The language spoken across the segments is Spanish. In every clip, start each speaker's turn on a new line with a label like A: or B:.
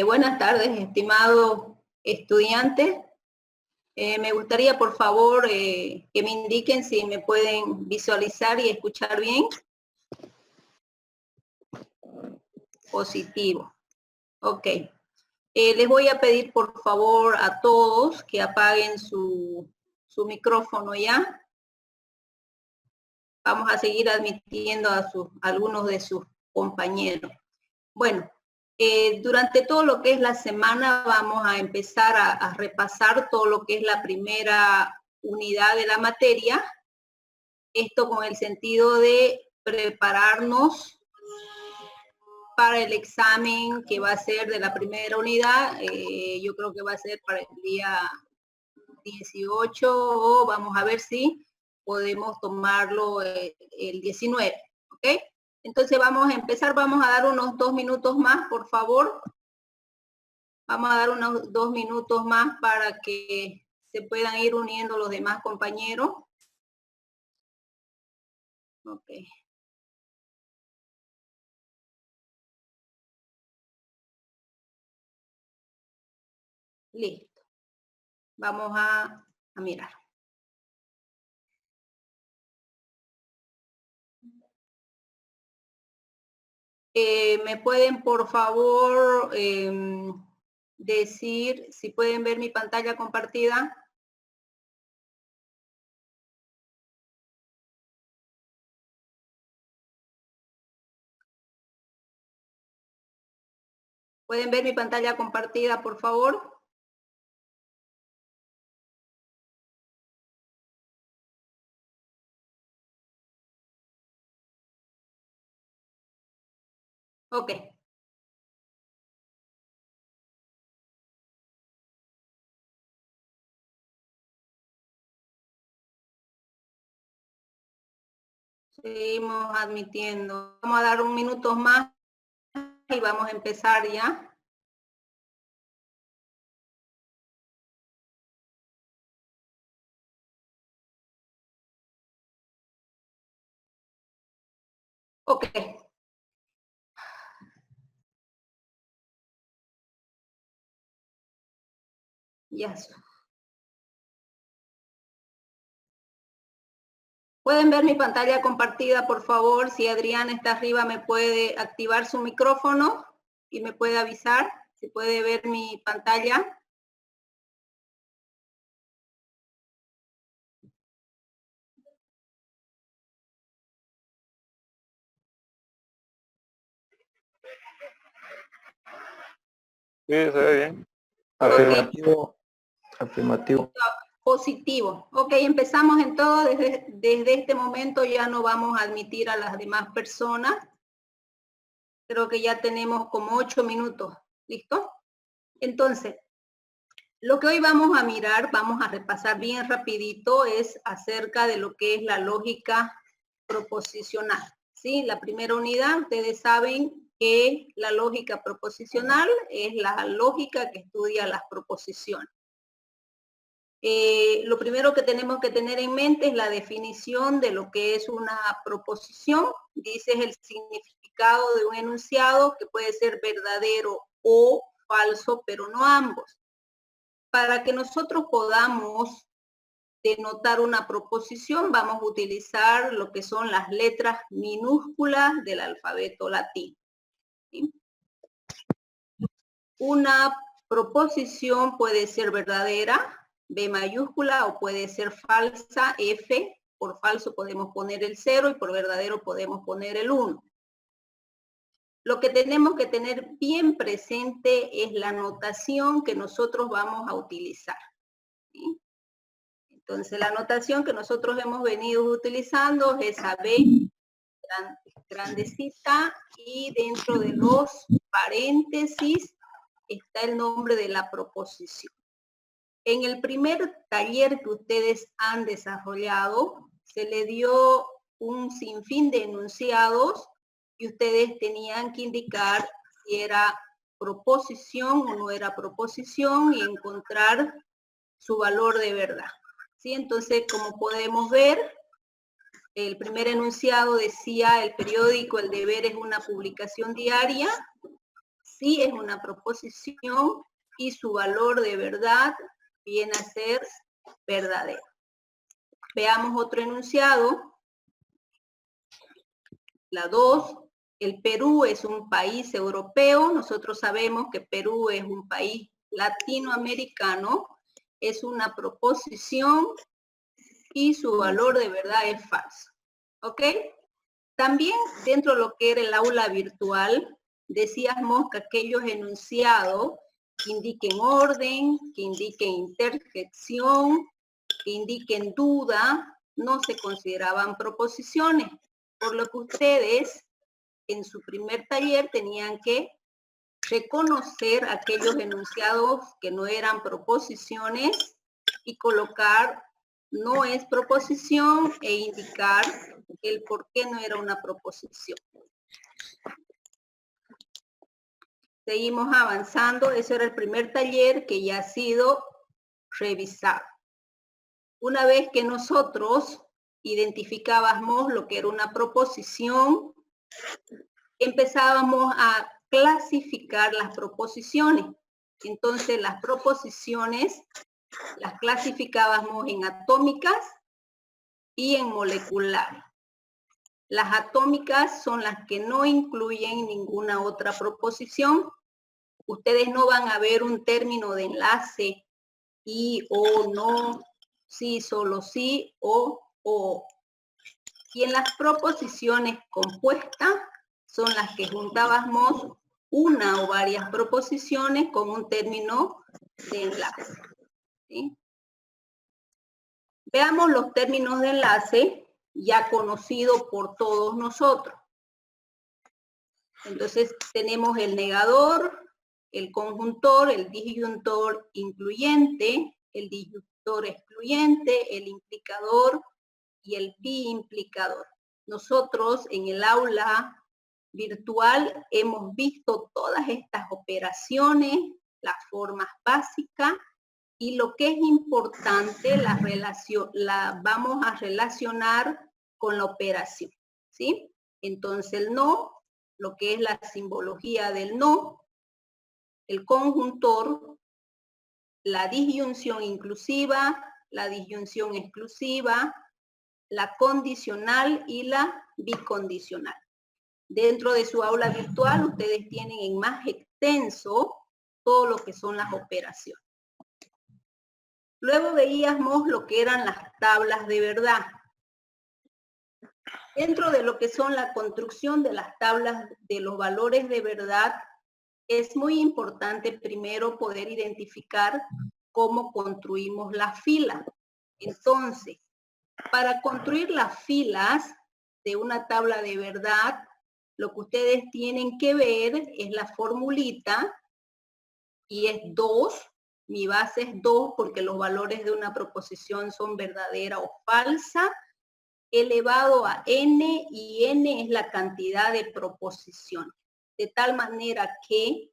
A: Buenas tardes, estimado estudiante. Me gustaría, por favor, que me indiquen si me pueden visualizar y escuchar bien. Positivo. Ok. Les voy a pedir, por favor, a todos que apaguen su micrófono ya. Vamos a seguir admitiendo a algunos de sus compañeros. Bueno, durante todo lo que es la semana vamos a empezar a repasar todo lo que es la primera unidad de la materia. Esto con el sentido de prepararnos para el examen que va a ser de la primera unidad. Yo creo que va a ser para el día 18 o vamos a ver si podemos tomarlo el 19, ¿ok? Entonces vamos a empezar, vamos a dar unos 2 minutos más, por favor. Vamos a dar unos 2 minutos más para que se puedan ir uniendo los demás compañeros. Ok. Listo. Vamos a mirar. ¿Me pueden, por favor, decir si pueden ver mi pantalla compartida? ¿Pueden ver mi pantalla compartida, por favor? Ok. Seguimos admitiendo. Vamos a dar un minuto más y vamos a empezar ya. Ok. Ya. ¿Pueden ver mi pantalla compartida, por favor? Si Adrián está arriba, me puede activar su micrófono y me puede avisar si puede ver mi pantalla.
B: Sí, se ve bien. Afirmativo. Afirmativo.
A: Positivo. Ok, empezamos en todo. Desde este momento ya no vamos a admitir a las demás personas. Creo que ya tenemos como 8 minutos. ¿Listo? Entonces, lo que hoy vamos a mirar, vamos a repasar bien rapidito, es acerca de lo que es la lógica proposicional. ¿Sí? La primera unidad, ustedes saben que la lógica proposicional es la lógica que estudia las proposiciones. Lo primero que tenemos que tener en mente es la definición de lo que es una proposición. Dice es el significado de un enunciado que puede ser verdadero o falso, pero no ambos. Para que nosotros podamos denotar una proposición, vamos a utilizar lo que son las letras minúsculas del alfabeto latino. ¿Sí? Una proposición puede ser verdadera, B mayúscula, o puede ser falsa, F. Por falso podemos poner el 0 y por verdadero podemos poner el 1. lo que tenemos que tener bien presente es la notación que nosotros vamos a utilizar, ¿sí? Entonces, la notación que nosotros hemos venido utilizando es esa B grandecita y dentro de los paréntesis está el nombre de la proposición. En el primer taller que ustedes han desarrollado, se le dio un sinfín de enunciados y ustedes tenían que indicar si era proposición o no era proposición y encontrar su valor de verdad. ¿Sí? Entonces, como podemos ver, el primer enunciado decía el periódico El Deber es una publicación diaria. Sí, es una proposición y su valor de verdad viene a ser verdadero. Veamos otro enunciado. La 2, el Perú es un país europeo. Nosotros sabemos que Perú es un país latinoamericano. Es una proposición y su valor de verdad es falso. ¿Ok? También dentro de lo que era el aula virtual, decíamos que aquellos enunciados que indiquen orden, que indiquen interjección, que indiquen duda, no se consideraban proposiciones, por lo que ustedes en su primer taller tenían que reconocer aquellos enunciados que no eran proposiciones y colocar no es proposición e indicar el por qué no era una proposición. Seguimos avanzando. Ese era el primer taller que ya ha sido revisado. Una vez que nosotros identificábamos lo que era una proposición, empezábamos a clasificar las proposiciones. Entonces, las proposiciones las clasificábamos en atómicas y en moleculares. Las atómicas son las que no incluyen ninguna otra proposición. Ustedes no van a ver un término de enlace y, o, no, sí, solo sí, o. Y en las proposiciones compuestas son las que juntábamos una o varias proposiciones con un término de enlace. ¿Sí? Veamos los términos de enlace ya conocidos por todos nosotros. Entonces tenemos el negador, el conjuntor, el disyuntor incluyente, el disyuntor excluyente, el implicador y el biimplicador. Nosotros en el aula virtual hemos visto todas estas operaciones, las formas básicas, y lo que es importante, la vamos a relacionar con la operación, ¿sí? Entonces el no, lo que es la simbología del no, el conjuntor, la disyunción inclusiva, la disyunción exclusiva, la condicional y la bicondicional. Dentro de su aula virtual, ustedes tienen en más extenso todo lo que son las operaciones. Luego veíamos lo que eran las tablas de verdad. Dentro de lo que son la construcción de las tablas de los valores de verdad, es muy importante primero poder identificar cómo construimos las filas. Entonces, para construir las filas de una tabla de verdad, lo que ustedes tienen que ver es la formulita y es 2. Mi base es 2 porque los valores de una proposición son verdadera o falsa, elevado a n, y n es la cantidad de proposiciones. De tal manera que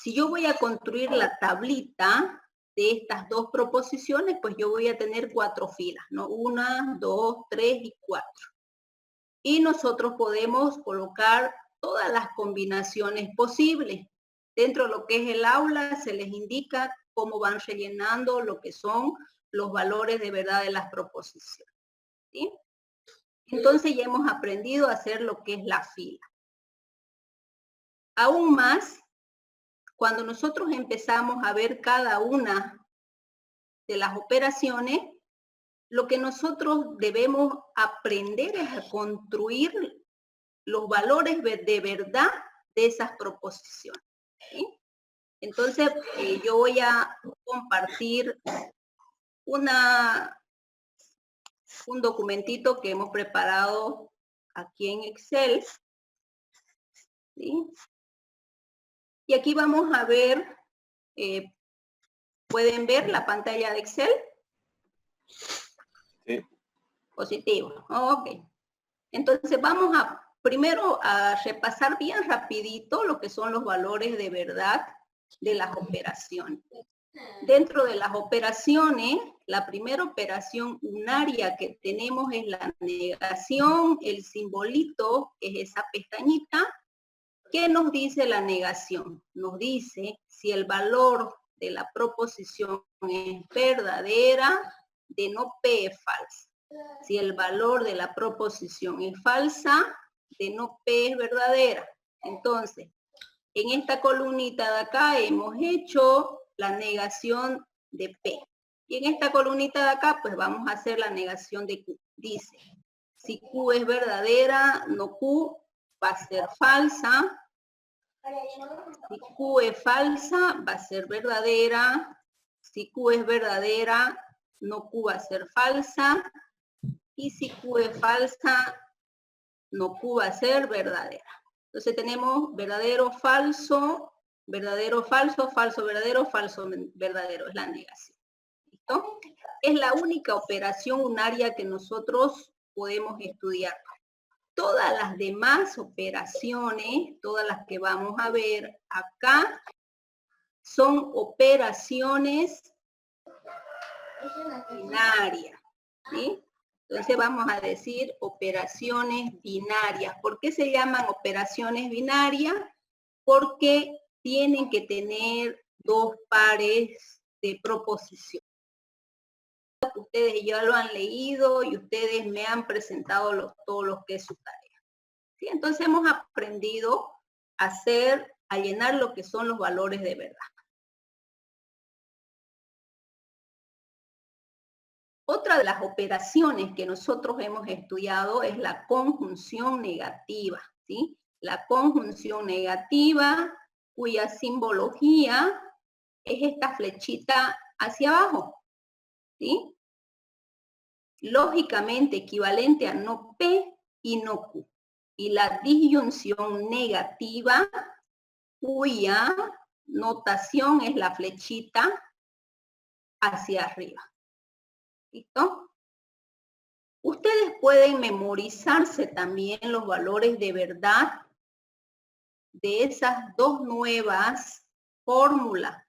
A: si yo voy a construir la tablita de estas dos proposiciones, pues yo voy a tener 4 filas, ¿no? 1, 2, 3 y 4. Y nosotros podemos colocar todas las combinaciones posibles. Dentro de lo que es el aula se les indica cómo van rellenando lo que son los valores de verdad de las proposiciones. ¿Sí? Entonces ya hemos aprendido a hacer lo que es la fila. Aún más, cuando nosotros empezamos a ver cada una de las operaciones, lo que nosotros debemos aprender es a construir los valores de verdad de esas proposiciones. ¿Sí? Entonces, yo voy a compartir un documentito que hemos preparado aquí en Excel. ¿Sí? Y aquí vamos a ver, ¿pueden ver la pantalla de Excel?
B: Sí.
A: Positivo, ok. Entonces vamos primero a repasar bien rapidito lo que son los valores de verdad de las operaciones. Dentro de las operaciones, la primera operación unaria que tenemos es la negación, el simbolito es esa pestañita. ¿Qué nos dice la negación? Nos dice si el valor de la proposición es verdadera, de no P es falsa. Si el valor de la proposición es falsa, de no P es verdadera. Entonces, en esta columnita de acá hemos hecho la negación de P. Y en esta columnita de acá, pues vamos a hacer la negación de Q. Dice, si Q es verdadera, no Q va a ser falsa. Si Q es falsa, va a ser verdadera. Si Q es verdadera, no Q va a ser falsa. Y si Q es falsa, no Q va a ser verdadera. Entonces tenemos verdadero, falso, falso, verdadero. Es la negación. ¿Listo? Es la única operación unaria que nosotros podemos estudiar. Todas las demás operaciones, todas las que vamos a ver acá, son operaciones binarias. ¿Sí? Entonces vamos a decir operaciones binarias. ¿Por qué se llaman operaciones binarias? Porque tienen que tener dos pares de proposición. Ustedes ya lo han leído y ustedes me han presentado todo lo que es su tarea. ¿Sí? Entonces hemos aprendido a llenar lo que son los valores de verdad. Otra de las operaciones que nosotros hemos estudiado es la conjunción negativa, ¿sí? La conjunción negativa, cuya simbología es esta flechita hacia abajo, ¿sí? Lógicamente equivalente a no P y no Q. Y la disyunción negativa, cuya notación es la flechita hacia arriba. ¿Listo? Ustedes pueden memorizarse también los valores de verdad de esas dos nuevas fórmulas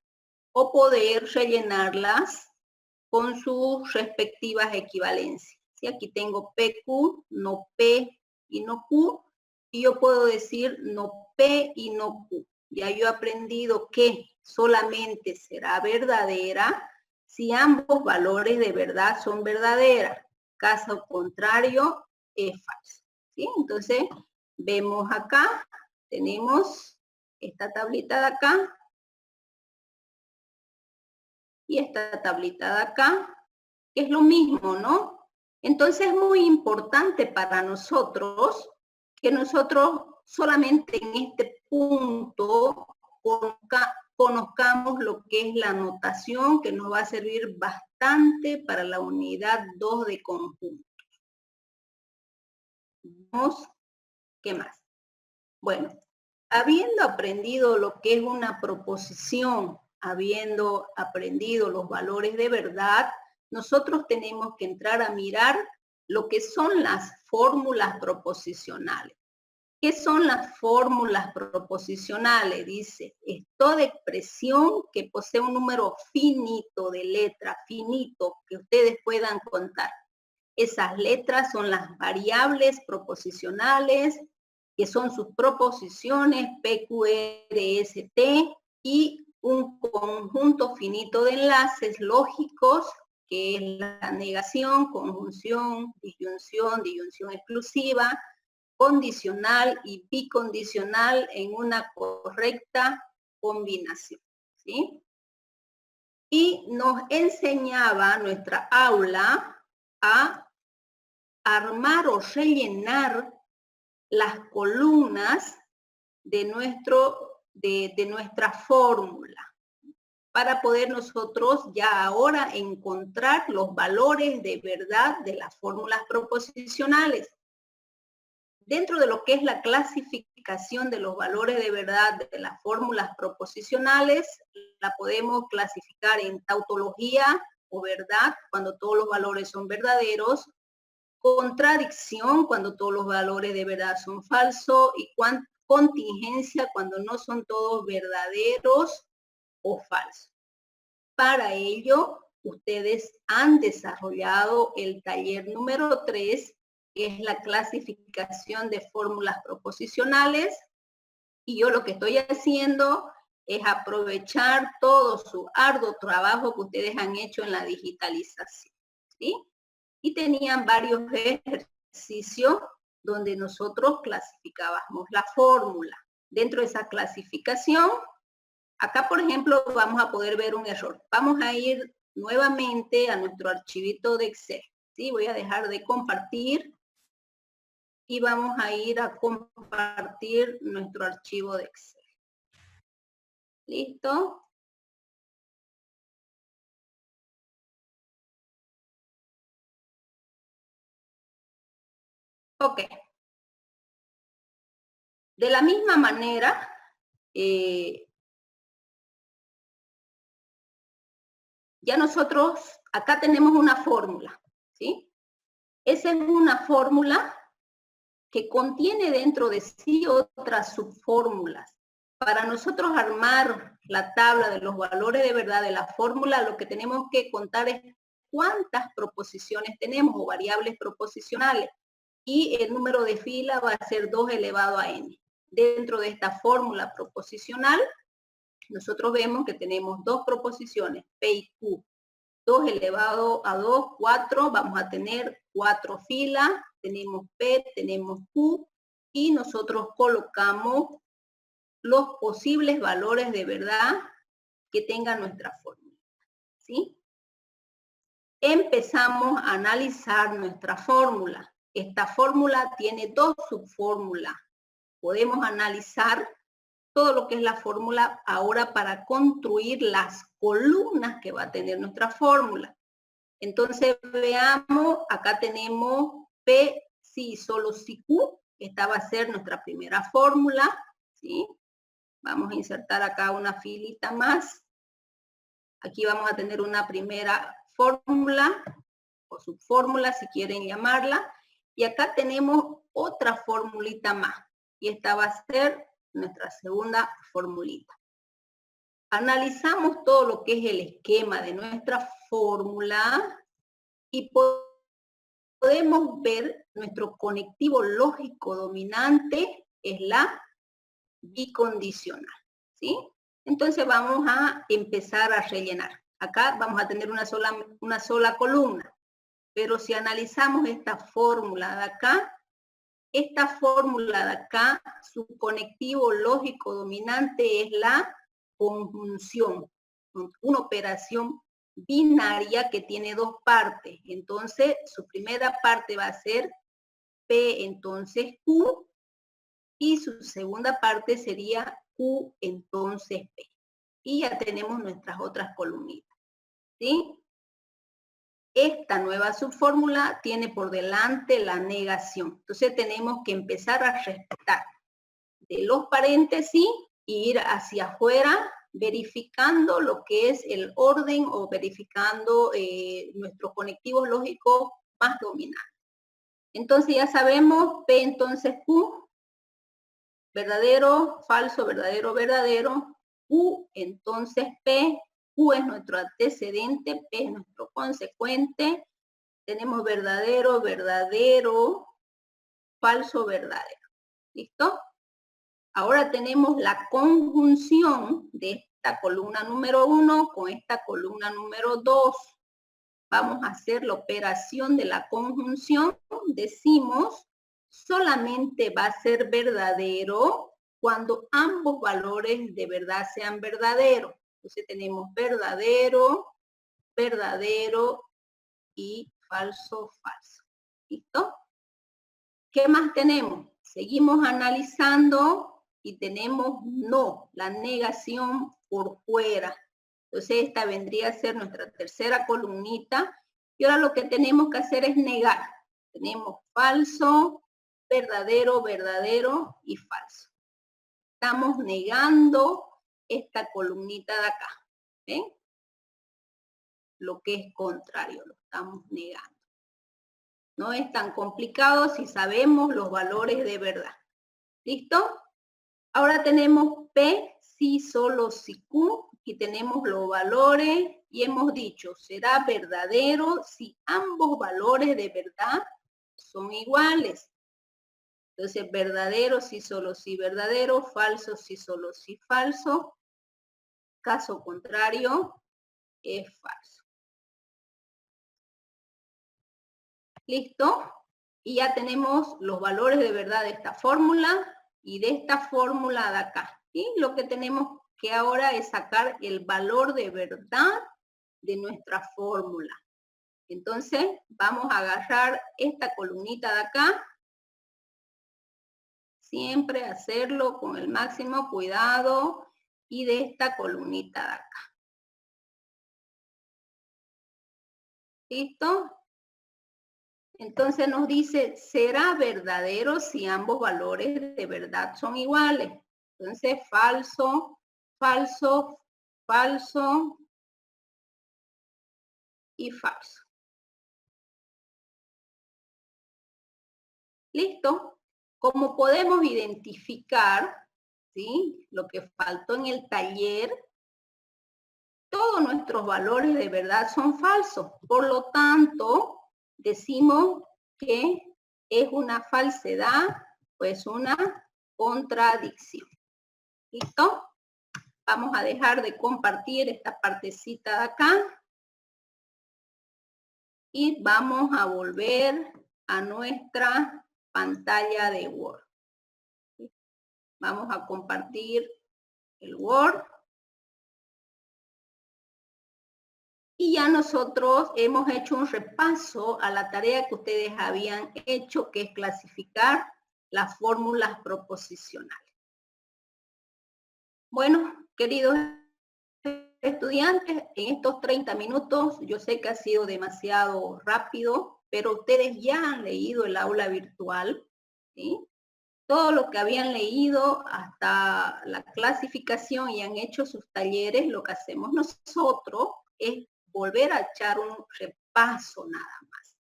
A: o poder rellenarlas con sus respectivas equivalencias. ¿Sí? Aquí tengo PQ, no P y no Q, y yo puedo decir no P y no Q. Ya yo he aprendido que solamente será verdadera si ambos valores de verdad son verdaderas. Caso contrario, es falso. ¿Sí? Entonces, vemos acá, tenemos esta tablita de acá y esta tablita de acá, que es lo mismo, ¿no? Entonces, es muy importante para nosotros que nosotros solamente en este punto conozcamos lo que es la notación, que nos va a servir bastante para la unidad 2 de conjunto. Vamos, ¿qué más? Bueno, habiendo aprendido lo que es una proposición, habiendo aprendido los valores de verdad, nosotros tenemos que entrar a mirar lo que son las fórmulas proposicionales. ¿Qué son las fórmulas proposicionales? Dice, es toda expresión que posee un número finito de letras, finito, que ustedes puedan contar. Esas letras son las variables proposicionales, que son sus proposiciones, P, Q, R, S, T, y un conjunto finito de enlaces lógicos, que es la negación, conjunción, disyunción exclusiva, condicional y bicondicional en una correcta combinación, ¿sí? Y nos enseñaba nuestra aula a armar o rellenar las columnas de nuestra fórmula, para poder nosotros ya ahora encontrar los valores de verdad de las fórmulas proposicionales. Dentro de lo que es la clasificación de los valores de verdad de las fórmulas proposicionales, la podemos clasificar en tautología o verdad, cuando todos los valores son verdaderos, contradicción, cuando todos los valores de verdad son falsos, y contingencia, cuando no son todos verdaderos o falsos. Para ello, ustedes han desarrollado el taller número 3, que es la clasificación de fórmulas proposicionales, y yo lo que estoy haciendo es aprovechar todo su arduo trabajo que ustedes han hecho en la digitalización, ¿sí? Y tenían varios ejercicios donde nosotros clasificábamos la fórmula. Dentro de esa clasificación, acá, por ejemplo, vamos a poder ver un error. Vamos a ir nuevamente a nuestro archivito de Excel, ¿sí? Voy a dejar de compartir y vamos a ir a compartir nuestro archivo de Excel. ¿Listo? Ok. De la misma manera, ya nosotros acá tenemos una fórmula, ¿sí? Esa es una fórmula que contiene dentro de sí otras subfórmulas. Para nosotros armar la tabla de los valores de verdad de la fórmula, lo que tenemos que contar es cuántas proposiciones tenemos o variables proposicionales. Y el número de fila va a ser 2 elevado a n. Dentro de esta fórmula proposicional, nosotros vemos que tenemos dos proposiciones, P y Q. 2 elevado a 2, 4, vamos a tener 4 filas, tenemos P, tenemos Q, y nosotros colocamos los posibles valores de verdad que tenga nuestra fórmula, ¿sí? Empezamos a analizar nuestra fórmula. Esta fórmula tiene dos subfórmulas. Podemos analizar todo lo que es la fórmula ahora para construir las columnas que va a tener nuestra fórmula. Entonces veamos, acá tenemos P, sí, solo si Q. Esta va a ser nuestra primera fórmula, ¿sí? Vamos a insertar acá una filita más. Aquí vamos a tener una primera fórmula, o subfórmula si quieren llamarla. Y acá tenemos otra formulita más. Y esta va a ser nuestra segunda formulita. Analizamos todo lo que es el esquema de nuestra fórmula y podemos ver nuestro conectivo lógico dominante es la bicondicional, ¿sí? Entonces vamos a empezar a rellenar. Acá vamos a tener una sola columna, pero si analizamos esta fórmula de acá, su conectivo lógico dominante es la conjunción, una operación binaria que tiene dos partes. Entonces, su primera parte va a ser P, entonces Q, y su segunda parte sería Q, entonces P. Y ya tenemos nuestras otras columnitas, ¿sí? Esta nueva subfórmula tiene por delante la negación. Entonces tenemos que empezar a respetar de los paréntesis e ir hacia afuera verificando lo que es el orden o verificando nuestros conectivos lógicos más dominantes. Entonces ya sabemos P, entonces Q, verdadero, falso, verdadero, verdadero, Q, entonces P, Q es nuestro antecedente, P es nuestro consecuente, tenemos verdadero, verdadero, falso, verdadero. ¿Listo? Ahora tenemos la conjunción de esta columna número 1 con esta columna número 2. Vamos a hacer la operación de la conjunción. Decimos, solamente va a ser verdadero cuando ambos valores de verdad sean verdaderos. Entonces tenemos verdadero, verdadero y falso, falso. ¿Listo? ¿Qué más tenemos? Seguimos analizando y tenemos no, la negación por fuera. Entonces esta vendría a ser nuestra tercera columnita. Y ahora lo que tenemos que hacer es negar. Tenemos falso, verdadero, verdadero y falso. Estamos negando esta columnita de acá. ¿Ven? Lo que es contrario, lo estamos negando. No es tan complicado si sabemos los valores de verdad. ¿Listo? Ahora tenemos P, si, solo, si, Q. Aquí tenemos los valores y hemos dicho, será verdadero si ambos valores de verdad son iguales. Entonces, verdadero si, solo, si, verdadero. Falso si, solo, si, falso. Caso contrario, es falso. ¿Listo? Y ya tenemos los valores de verdad de esta fórmula y de esta fórmula de acá. Y lo que tenemos que ahora es sacar el valor de verdad de nuestra fórmula. Entonces, vamos a agarrar esta columnita de acá. Siempre hacerlo con el máximo cuidado y de esta columnita de acá. ¿Listo? Entonces nos dice, ¿será verdadero si ambos valores de verdad son iguales? Entonces, falso, falso, falso y falso. ¿Listo? Como podemos identificar, ¿sí?, lo que faltó en el taller, todos nuestros valores de verdad son falsos. Por lo tanto, decimos que es una falsedad, pues una contradicción. ¿Listo? Vamos a dejar de compartir esta partecita de acá. Y vamos a volver a nuestra pantalla de Word. Vamos a compartir el Word. Y ya nosotros hemos hecho un repaso a la tarea que ustedes habían hecho, que es clasificar las fórmulas proposicionales. Bueno, queridos estudiantes, en estos 30 minutos, yo sé que ha sido demasiado rápido, pero ustedes ya han leído el aula virtual, ¿sí? Todo lo que habían leído hasta la clasificación y han hecho sus talleres, lo que hacemos nosotros es volver a echar un repaso nada más.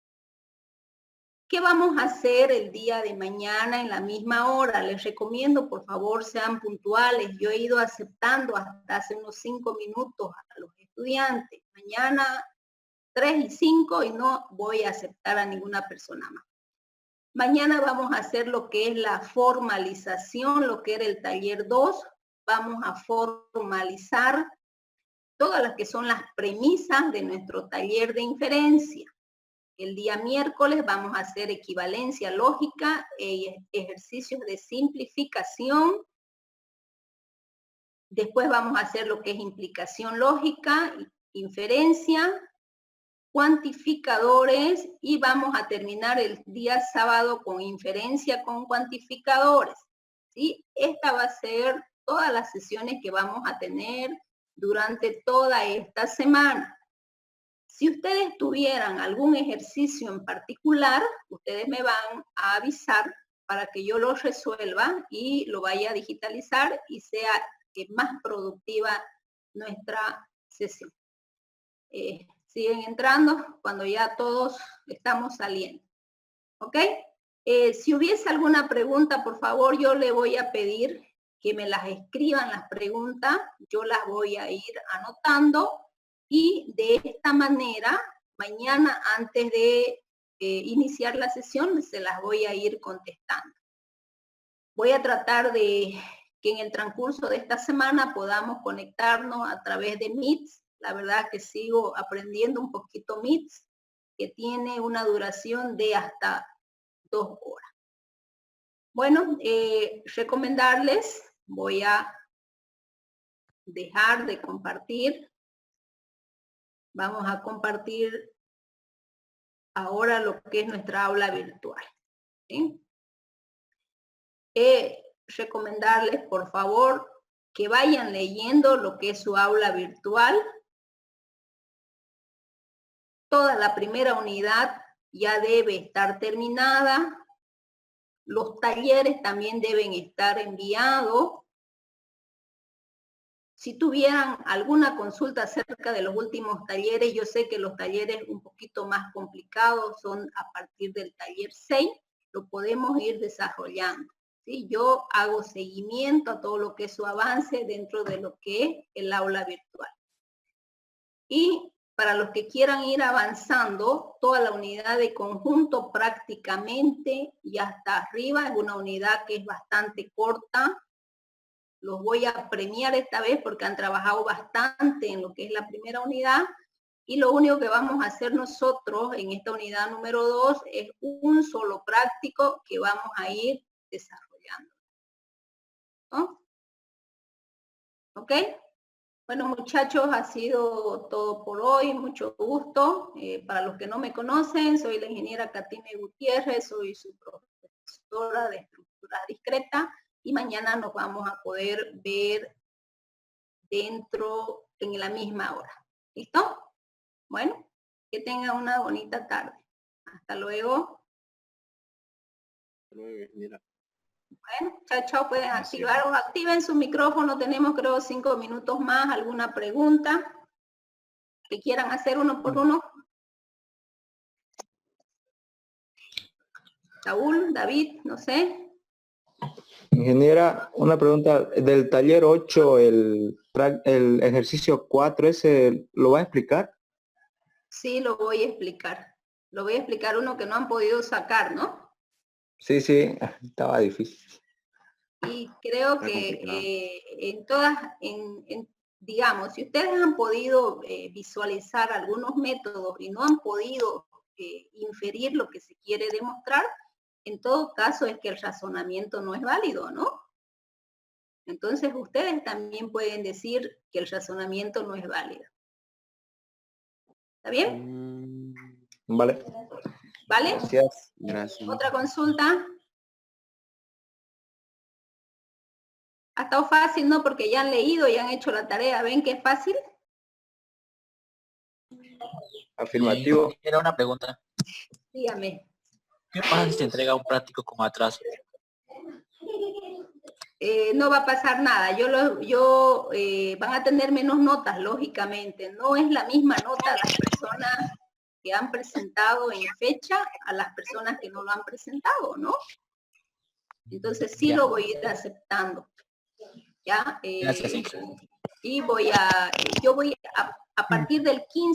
A: ¿Qué vamos a hacer el día de mañana en la misma hora? Les recomiendo, por favor, sean puntuales. Yo he ido aceptando hasta hace unos 5 minutos a los estudiantes. Mañana 3 y 5 y no voy a aceptar a ninguna persona más. Mañana vamos a hacer lo que es la formalización, lo que era el taller 2. Vamos a formalizar todas las que son las premisas de nuestro taller de inferencia. El día miércoles vamos a hacer equivalencia lógica e ejercicios de simplificación. Después vamos a hacer lo que es implicación lógica, inferencia, cuantificadores y vamos a terminar el día sábado con inferencia con cuantificadores. ¿Sí? Esta va a ser todas las sesiones que vamos a tener durante toda esta semana. Si ustedes tuvieran algún ejercicio en particular, ustedes me van a avisar para que yo lo resuelva y lo vaya a digitalizar y sea más productiva nuestra sesión. Siguen entrando cuando ya todos estamos saliendo. ¿Ok? Si hubiese alguna pregunta, por favor, yo le voy a pedir que me las escriban las preguntas. Yo las voy a ir anotando. Y de esta manera, mañana antes de iniciar la sesión, se las voy a ir contestando. Voy a tratar de que en el transcurso de esta semana podamos conectarnos a través de Meet. La verdad que sigo aprendiendo un poquito Meet, que tiene una duración de hasta 2 horas. Bueno, recomendarles, voy a dejar de compartir. Vamos a compartir ahora lo que es nuestra aula virtual. ¿Sí? recomendarles, por favor, que vayan leyendo lo que es su aula virtual. Toda la primera unidad ya debe estar terminada. Los talleres también deben estar enviados. Si tuvieran alguna consulta acerca de los últimos talleres, yo sé que los talleres un poquito más complicados son a partir del taller 6, lo podemos ir desarrollando. ¿Sí? Yo hago seguimiento a todo lo que es su avance dentro de lo que es el aula virtual. Y para los que quieran ir avanzando, toda la unidad de conjunto prácticamente ya está arriba, es una unidad que es bastante corta. Los voy a premiar esta vez porque han trabajado bastante en lo que es la primera unidad, y lo único que vamos a hacer nosotros en esta unidad número 2 es un solo práctico que vamos a ir desarrollando. ¿No? ¿Ok? Bueno, muchachos, ha sido todo por hoy, mucho gusto. Para los que no me conocen, soy la ingeniera Katime Gutiérrez, soy su profesora de estructura discreta, y mañana nos vamos a poder ver dentro en la misma hora. ¿Listo? Bueno, que tengan una bonita tarde. Hasta luego. Bueno, chao, chao, pueden activar o activen su micrófono. Tenemos, creo, 5 minutos más. ¿Alguna pregunta que quieran hacer uno por uno? Saúl, David, no sé.
B: Ingeniera, una pregunta. Del taller 8, el ejercicio 4, ¿ese lo va a explicar?
A: Sí, lo voy a explicar. Lo voy a explicar uno que no han podido sacar, ¿no?
B: Sí, sí, estaba difícil.
A: Y creo que en todas, digamos, si ustedes han podido visualizar algunos métodos y no han podido inferir lo que se quiere demostrar, en todo caso es que el razonamiento no es válido, ¿no? Entonces ustedes también pueden decir que el razonamiento no es válido. ¿Está bien?
B: Vale.
A: ¿Vale?
B: Gracias. Gracias.
A: ¿Otra consulta? Ha estado fácil, ¿no? Porque ya han leído y han hecho la tarea. ¿Ven que es fácil?
B: Afirmativo.
C: Era una pregunta.
A: Dígame.
C: ¿Qué pasa si se entrega un práctico con atraso?
A: No va a pasar nada. Van a tener menos notas, lógicamente. No es la misma nota las personas que han presentado en fecha a las personas que no lo han presentado, ¿no? Entonces sí lo voy a ir aceptando. ¿Ya?
C: Gracias.
A: Y yo voy a partir del 15